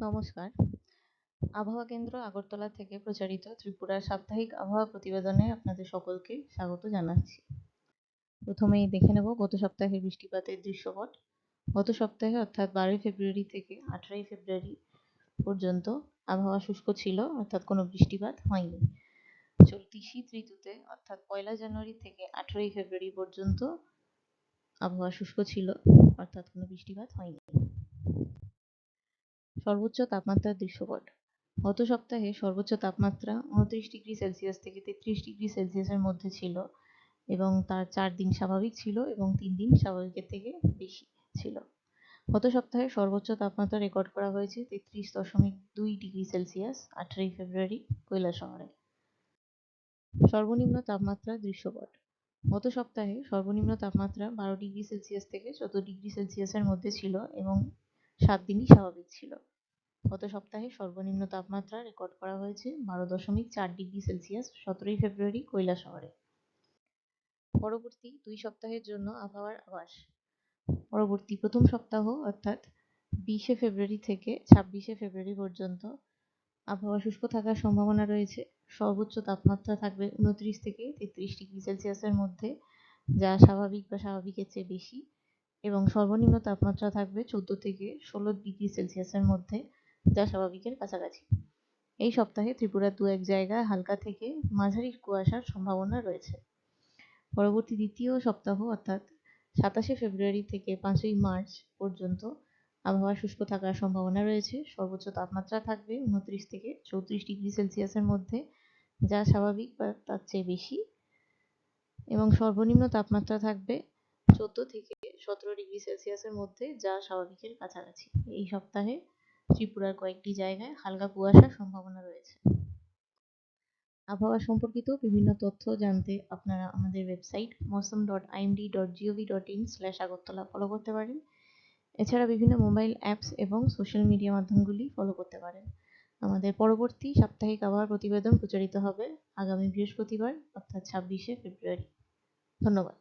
নমস্কার। আবহাওয়া কেন্দ্র আগরতলা থেকে প্রচারিত ত্রিপুরার সাপ্তাহিক আবহাওয়া প্রতিবেদনে আপনাদের সকলকে স্বাগত জানাচ্ছি। প্রথমেই দেখে নেব গত সপ্তাহের বৃষ্টিপাতের দৃশ্যপট। গত সপ্তাহে অর্থাৎ 12 ফেব্রুয়ারি থেকে 18 ফেব্রুয়ারি পর্যন্ত আবহাওয়া শুষ্ক ছিল, অর্থাৎ কোনো বৃষ্টিপাত হয়নি। চলতি শীত ঋতুতে অর্থাৎ 1 জানুয়ারি থেকে 18 ফেব্রুয়ারি পর্যন্ত আবহাওয়া শুষ্ক ছিল, অর্থাৎ কোনো বৃষ্টিপাত হয়নি। সর্বোচ্চ তাপমাত্রার দৃশ্যপট। গত সপ্তাহে সর্বোচ্চ তাপমাত্রা 29 ডিগ্রি সেলসিয়াস থেকে 33 ডিগ্রি সেলসিয়াসের মধ্যে ছিল এবং তার 4 দিন স্বাভাবিক ছিল এবং 3 দিন স্বাভাবিকের থেকে বেশি ছিল। গত সপ্তাহে সর্বোচ্চ তাপমাত্রা রেকর্ড করা হয়েছে 33.2 ডিগ্রি সেলসিয়াস 18 ফেব্রুয়ারি কৈলাসহরে। সর্বনিম্ন তাপমাত্রার দৃশ্যপট। গত সপ্তাহে সর্বনিম্ন তাপমাত্রা 12 ডিগ্রি সেলসিয়াস থেকে 14 ডিগ্রি সেলসিয়াসের মধ্যে ছিল এবং 7 দিনই স্বাভাবিক ছিল। গত সপ্তাহে সর্বনিম্ন তাপমাত্রা রেকর্ড করা হয়েছে 12.4 ডিগ্রি সেলসিয়াস 17 ফেব্রুয়ারি কৈলাসহরে। পরবর্তী 2 সপ্তাহের জন্য আবহাওয়ার আভাস। পরবর্তী প্রথম সপ্তাহ অর্থাৎ 20 ফেব্রুয়ারি থেকে 26 ফেব্রুয়ারি পর্যন্ত আবহাওয়া শুষ্ক থাকার সম্ভাবনা রয়েছে। সর্বোচ্চ তাপমাত্রা থাকবে 29 থেকে 33 ডিগ্রি সেলসিয়াসের মধ্যে, যা স্বাভাবিক বা স্বাভাবিকের চেয়ে বেশি, এবং সর্বনিম্ন তাপমাত্রা থাকবে 14 থেকে 16 ডিগ্রি সেলসিয়াসের মধ্যে, যা স্বাভাবিকের কাছাকাছি। এই সপ্তাহে ত্রিপুরার 2-1 জায়গায় হালকা থেকে মাঝারি কুয়াশার সম্ভাবনা রয়েছে। পরবর্তী দ্বিতীয় সপ্তাহ অর্থাৎ 27 ফেব্রুয়ারি থেকে 5 মার্চ পর্যন্ত আবহাওয়া শুষ্ক থাকার সম্ভাবনা রয়েছে। সর্বোচ্চ তাপমাত্রা থাকবে 29 থেকে 34 ডিগ্রি সেলসিয়াসের মধ্যে, যা স্বাভাবিক বা তার চেয়ে বেশি, এবং সর্বনিম্ন তাপমাত্রা থাকবে 14 থেকে 17 ডিগ্রি সেলসিয়াসের মধ্যে, যা স্বাভাবিকের কাছাকাছি। এই সপ্তাহে ত্রিপুরার কয়েকটি জায়গায় হালকা কুয়াশার সম্ভাবনা রয়েছে। আবহাওয়া সম্পর্কিত বিভিন্ন তথ্য জানতে আপনারা আমাদের ওয়েবসাইট mosam.imd.gov.in/agartala ফলো করতে পারেন। এছাড়া বিভিন্ন মোবাইল অ্যাপস এবং সোশ্যাল মিডিয়া মাধ্যমগুলি ফলো করতে পারেন। আমাদের পরবর্তী সাপ্তাহিক আবহাওয়া প্রতিবেদন প্রচারিত হবে আগামী বৃহস্পতিবার অর্থাৎ 26 ফেব্রুয়ারি। ধন্যবাদ।